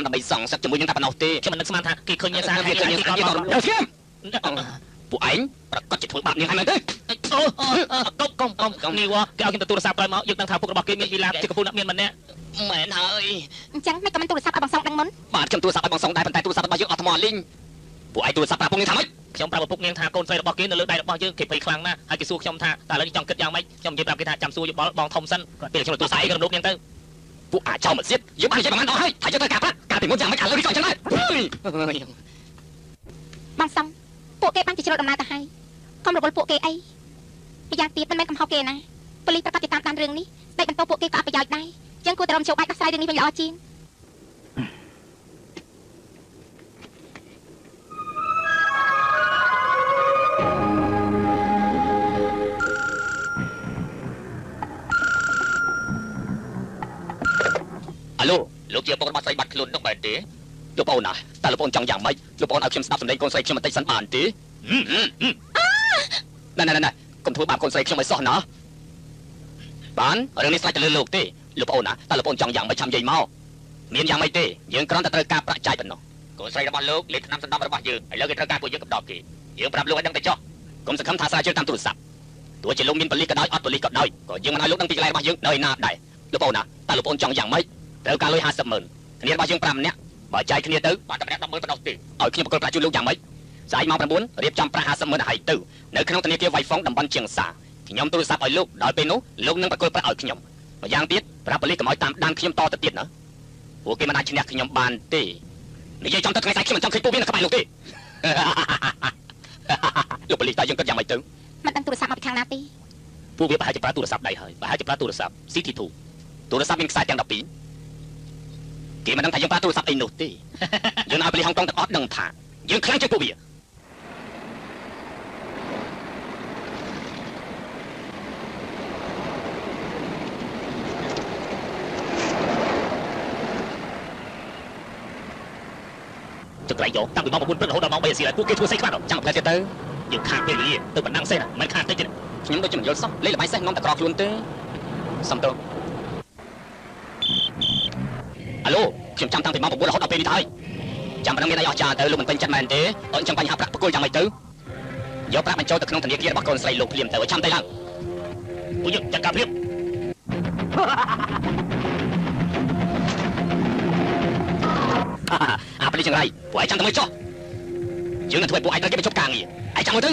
តាមដើម្បីសងសឹកជាមួយនឹងតែប៉ុណ្ណោះទេខ្ញុំមិននឹកស្មានថាគេឃើញនាងសាគេឃើញនាងសាគេក៏ស្ងៀមពួកឯងប្រកាសជាធ្វើបាបនាងហើយមែនទេអូកុំនេះវ៉ាគេឲ្យខ្ញុំទៅទូរស័ព្ទក្រោយមកយើងដឹងថាពុករបស់គេមានវីឡាជាកំពូលអ្នកមានម្នាក់មែនហើយអញ្ចឹងមិនក៏មិនទូរស័ព្ទឲ្យបងសងដឹងមុនបាទខ្ញុំទូរស័ព្ទឲ្យបងសងដែរប៉ុន្តែទូរស័ព្ទរបស់យើងអត់ថ្មលីងពួកឯងទូរស័ព្ទប្រាប់ពុកនាងថាម៉េចខ្ញុំប្រាប់ពុកនាងថាកូនស្រីរបស់គេនៅលើដៃរបស់យើងគេភ័យខ្លាំងណាស់ហើយគេសួរខ្ញុំថាតើឥឡូវចង់គិតយ៉ាងម៉េចខ្ញុំនិយាយប្រាប់គេថាចាំសួរយោបល់បងធំសិនពេលខ្ញុំទូរស័ព្ទឲ្យរំលោភនាងទៅពួកអាចោលមកទៀតយើងបាននិយាយប្រហែលដល់ហើយថាយើងត្រូវការប្រាក់ការពីមុនយ៉ាងម៉េចឥឡូវនេះក៏អញ្ចឹងដែរបងសងពួកគេបានជាជ្រុលដំណើរទៅហើយកុំរវល់ពួកគេអីម្យ៉ាងទៀតមិនមែនកំហុសគេណាប៉ូលីសប្រកាសតាមរឿងនេះស្ដេចបន្ទោសពួកគេក៏អត់ប្រយោជន៍ដែរអញ្ចឹងគួរតែរំជោបបាយដោះស្រាយរឿងនេះវិញល្អជាងអាឡូលោកជាបងរបស់ស្រីបាត់ខ្លួននោះបែរទេលោកបងណាតើលោកបងចង់យ៉ាងម៉េចលោកបងឲ្យខ្ញុំស្ដាប់សម្ដីកូនស្រីខ្ញុំបន្តិចសិនបានទេណែកុំធ្វើបាបកូនស្រីខ្ញុំឲ្យសោះណាបានរឿងនេះស្រេចទៅលើលោកទេលោកបងណាតើលោកបងចង់យ៉ាងម៉េចចាំនិយាយមកមានយ៉ាងម៉េចទេយើងគ្រាន់តែត្រូវការប្រាក់ចាយប៉ុណ្ណោះកូនស្រីរបស់លោកលេខឆ្នាំសម្ដាប់របស់យើងឥឡូវគេត្រូវការពួកយើងកំដរគេយើងប្រាប់លោកឲ្យដឹងទៅចុះកុំសង្ឃឹមថាស្រាវជ្រាវតាមទូរស័ព្ទទោះជាលោកមានប៉ូលីសក៏ដោយអត់ប៉ូលីសក៏ដោយក៏យើងមិនឲ្យលោកដឹងពីកន្លែងរបស់យើងនៅណាដែរលោកបងណាតើលោកបងចង់យ៉ាងម៉េចត្រូវការលុយ50,000គ្នារបស់យើង5នាក់បើចាយគ្នាទៅបានតែម្នាក់10,000ប៉ុណ្ណោះទេឲ្យខ្ញុំបកគលប្រាក់ជូនលោកយ៉ាងម៉េចស្អែកម៉ោង9រៀបចំប្រាក់50,000ឲ្យទៅនៅក្នុងធនាគារវ៉ៃហ្វុងតំបន់ជាងសាខ្ញុំទូរស័ព្ទឲ្យលោកដល់ពេលនោះលោកនឹងបកគលប្រាក់ឲ្យខ្ញុំម្យ៉ាងទៀតប្រាប់ប៉ូលីសកុំឲ្យតាមដានខ្ញុំតទៅទៀតណាពួកគេមិនអាចឈ្នះខ្ញុំបានទេនិយាយចំទៅថ្ងៃស្អែកខ្ញុំមិនចង់ឃើញពួកវានៅក្បែរលោកទេលោកប៉ូលីសតើយើងគិតយ៉ាងម៉េចទៅមិនដឹងទូរស័ព្ទមកពីខាងណាទេពួកវាប្រហែលជាប្រើទូរស័ព្ទដៃហើយប្រហែលជាប្រើទូរស័ព្ទ CT2 ទូរស័ព្ទមានខ្សែទាំង12គេមិនដឹងថាយើងប្រើទូរស័ព្ទអីនោះទេយើងឲ្យប៉ូលីសហុងកុងទាំងអស់ដឹងថាយើងខ្លាំងជាងពួកវាចង្រៃយកតាំងពីម៉ោង9ព្រឹករហូតដល់ម៉ោង3 សៀលពួកគេធ្វើស្អីខ្លះចាំផ្លែទៀតទៅយើងខាតពេលវេលាទៅបណ្ដឹងសេះមិនខាតតិចទេខ្ញុំដូចជាមិនយល់សោះលេខល្បែងសេះនាំតែក្រខ្លួនទេសំទោសអាឡូខ្ញុំចាំតាំងពីម៉ោង9រហូតដល់ពេលនេះទៅហើយចាំមិនដឹងមានអីអស្ចារ្យទៅលោកមិនពេញចិត្តមែនទេអញ្ចឹងបញ្ហាប្រាក់ប្រគល់យ៉ាងម៉េចទៅយកប្រាក់បញ្ចូលទៅក្នុងធនាគាររបស់កូនស្រីលោកភ្លាមទៅឲ្យចាំទៅឡើងពួកយើងចាត់ការភ្លាមអាប៉ូលីសចង្រៃពួកឯងចាំទៅមើលចុះយើងនឹងធ្វើឲ្យពួកឯងត្រូវគេបញ្ចុះការងារឯងចាំមើលទៅ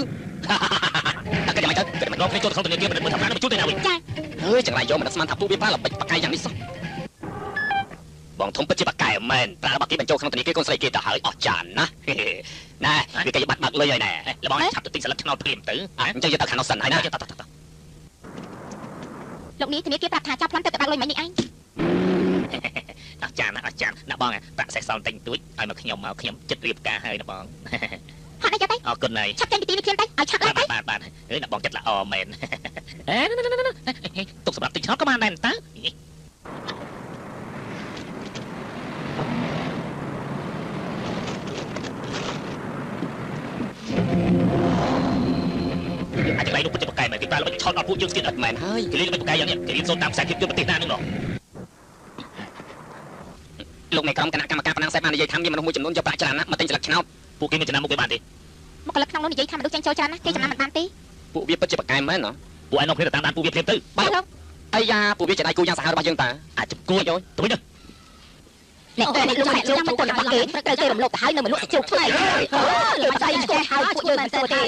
តែគេយ៉ាងម៉េចទៅគេមិនរកគ្នាចូលក្នុងធនាគារមិនមើលថាប្រាក់នឹងបញ្ជូនទៅណាវិញចាអើយចង្រៃយកមិនស្មានថាពួកវាប្រើល្បិចបកកាយយ៉ាងនេះសោះបងធំពិតជាបកកែមែនប្រើរបស់គេបញ្ចូលក្នុងធនាគារកូនស្រីគេទៅហើយអស់ចានណាណែវាគេបាត់បាក់លុយហើយណែលបងឆាប់ទៅទិញស្លឹកថ្នោតភ្លាមទៅអញ្ចឹងយកទៅខាងនោះសិនហើយណាលោកនេះធនាគារប្រាប់ថាចាប់ប្លន់ទៅបាក់លុយមិននេះឯងអស់ចានណាបងប្រាក់សេះសល់តិចតួចឲ្យមកខ្ញុំចិត្តរៀបការហើយណាបងហត់អីទៅអរគុណហើយឆាប់ចេញពីទីនេះភ្លាមទៅឲ្យឆាប់ឡើងទៅបាទអើណាបងចិត្តល្អមែនទុកសម្រាប់ទិញឆ្នោតក៏បានដែរតើអាចកន្លែងនោះពិតជាបកកែមែនគេប្រើល្បិចឆោតដល់ពួកយើងទៀតអត់មែនហើយគេលេងល្បិចបកកែយ៉ាងនេះគេរៀនសូត្រតាមខ្សែភាពយន្តប្រទេសណានឹងលោកនៃក្រុមគណៈកម្មការប៉ុណ្ណឹងសេះបាននិយាយថាមានមនុស្សមួយចំនួនយកប្រាក់ច្រើនណាស់មកទិញស្លឹកឆ្នោតពួកគេមានចំណាំមុខគេបានទេមកកលឹកក្នុងនោះនិយាយថាមនុស្សចេញចូលច្រើនណាស់គេចំណាំមិនបានទេពួកវាពិតជាបកកែមែនណាពួកឯងនាំគ្នាទៅតាមដានពួកវាភ្លាមទៅបាទលោកអាយ៉ាពួកវាជាដៃគូយ៉ាងសាហាវរបស់យើងតើអាចចំគួយទៅវិញទៅអ្នកលោកអ្នកលោកមករបស់គេត្រូវគេរំលោភទៅហើយនៅមនុស្សជ្រុកថ្លៃលោកស្អីឆ្កែហើយពួកយើងមិនទៅទេ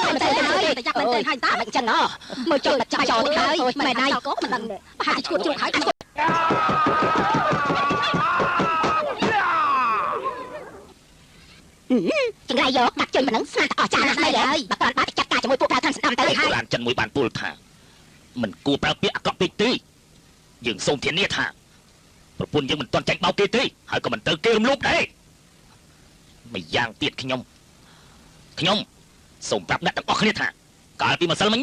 មិនទៅហើយតែយ៉ាប់មិនទៅហើយតាមិនអញ្ចឹងហ៎មើលចូលតែចាប់ចោលទៅហើយមិនដៃក៏មិនដឹងប្រហែលជាឈួតជ្រុកហើយចង្រៃយកដាក់ជួយប៉ុណ្ណឹងស្នាអស់ចាស់ណាស់ហើយបើគាត់បានចាត់ការជាមួយពួកប្រើខាងស្ដាំទៅហើយបានចិនមួយបានពុលថាមិនគួរប្រើពាក្យអាក្រក់ពេកទេយើងសូមធានាថាប្រពន្ធយើងមិនទាន់ចាញ់បោកគេទេហើយក៏មិនទៅគេរំលោភដែរម្យ៉ាងទៀតខ្ញុំសូមប្រាប់អ្នកទាំងអស់គ្នាថាកាលពីម្សិលមិញ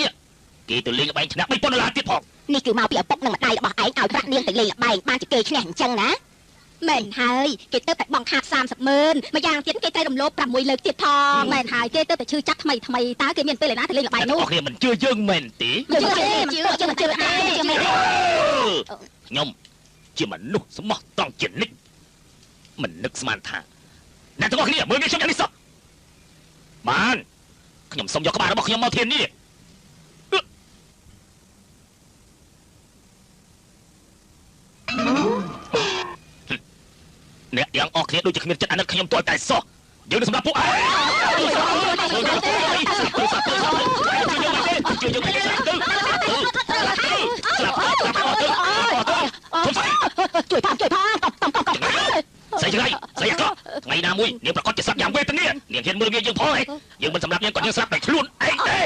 គេទៅលេងល្បែងឈ្នះ$3,000ទៀតផងនេះគឺមកពីឪពុកនិងម្ដាយរបស់ឯងឲ្យប្រាក់នាងទៅលេងល្បែងបានជាគេឈ្នះអញ្ចឹងណាមែនហើយគេទៅតែបងខាត30,000ម្យ៉ាងទៀតគេទៅរំលោភ6លើកទៀតផងមែនហើយគេទៅតែឈឺចាក់ថ្មីតើគេមានពេលណាទៅលេងល្បែងនោះអ្នកគ្នាមិនជឿយើងមែនទេយើងមិនជឿទេខ្ញុំជាមនុស្សស្មោះត្រង់ជានិច្ច មិននឹកស្មានថាអ្នកទាំងអស់គ្នាមើលវាខ្ញុំយ៉ាងនេះសោះបានខ្ញុំសូមយកក្បាលរបស់ខ្ញុំមកធានាអ្នកទាំងអស់គ្នាដូចជាគ្មានចិត្តអាណិតខ្ញុំទាល់តែសោះយើងនឹងសម្រាប់ពួកឯងជួយផងស្អីស្អីអកថ្ងៃណាមួយនាងប្រកាសជាស្លាប់យ៉ាងវេទនានាងហ៊ានមើលវាយើងផងហ៎យើងមិនសម្រាប់នាងគាត់យើងស្លាប់ដោយខ្លួនឯងទេ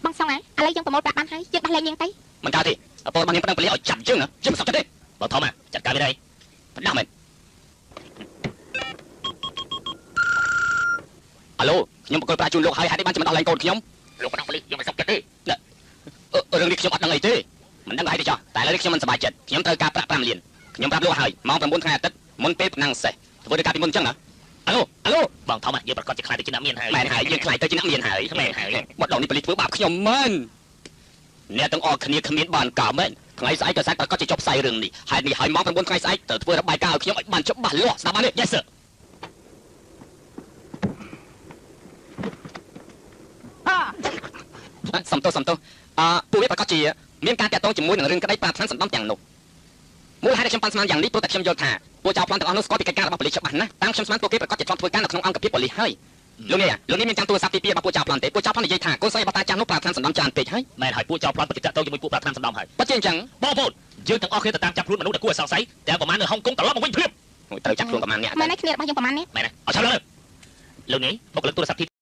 បងសងឥឡូវយើងប្រមូលប្រាក់បានហើយយើងដោះលែងនាងទៅមិនកើតទេពលរបស់នាងប្តឹងប៉ូលីសឲ្យចាប់យើងណាយើងមិនសុខចិត្តទេបើធំចាត់ការវាដែរផ្ដាស់មែនអាឡូខ្ញុំបកគលប្រាជូនលោកហើយហេតុអីបានជាមិនដោះលែងកូនខ្ញុំលោកប្តឹងប៉ូលីសយើងមិនសុខចិត្តទេរឿងនេះខ្ញុំអត់ដឹងអីទេមិនដឹងហេតុទេចុះតែឥឡូវនេះខ្ញុំមិនសប្បាយចិត្តខ្ញុំត្រូវការប្រាក់5លានខ្ញុំប្រាប់លោកហើយម៉ោង9ថ្ងៃអាទិត្យមុនពេលប្រណាំងសេះធ្វើដូចកាលពីមុនអញ្ចឹងណាអាឡូបងធំយើងប្រកាសជាខ្លាចទៅជាអ្នកមានហើយមែនហើយយើងខ្លាចទៅជាអ្នកមានហើយមែនហើយមកដល់នេះប៉ូលីសធ្វើបាបខ្ញុំមែនអ្នកទាំងអស់គ្នាគ្មានបានការមែនថ្ងៃស្អែកក៏សាច់ប្រកាសជាចុះផ្សាយរឿងនេះហេតុនេះហើយម៉ោង9ថ្ងៃស្អែកត្រូវធ្វើរបាយការណ៍ឲ្យខ្ញុំឲ្យបានច្បាស់លាស់ស្ដាប់បានទេ Yes sir សំទោសពួកវាប្រកាសជាមានការតាក់ទងជាមួយនឹងរឿងក្តីប្រាថ្នាសម្ដំទាំងនោះមូលហេតុដែលខ្ញុំប៉ាន់ស្មានយ៉ាងនេះព្រោះតែខ្ញុំយល់ថាពួកចៅប្លន់ទាំងអស់នោះស្គាល់ពីកិច្ចការរបស់ប៉ូលីសច្បាស់ណាស់តាមខ្ញុំស្មានពួកគេប្រកាសជាធ្លាប់ធ្វើការនៅក្នុងអង្គភាពប៉ូលីសហើយលោកនេះមានចាំទូរស័ព្ទទី2របស់ពួកចៅប្លន់ទេពួកចៅប្លន់និយាយថាកូនស្រីរបស់តាចាស់នោះប្រាថ្នាសម្ដំច្រើនពេកហើយមែនហើយពួកចៅប្លន់ប្រតិកម្មជាមួយពួកប្រាថ្នាសម្ដំហើយពិតជាអញ្ចឹងបងប្អូនយើងទាំងអស់គ្នាទៅតាមចាប់ខ្លួនមនុស្សដែលគួរឲ្យសង្ស័យទាំងប្រមាណនៅហុងកុងត្រឡប់មកវិញភ្លាមត្រូវចាប់ខ្លួនប្រមាណអ្នកមែនហើយគ្នារបស់យើងប្រមាណនេះមែនហើយអត់ឆាប់លើលោកនេះបុគ្គលិកទូរស័ព្ទទី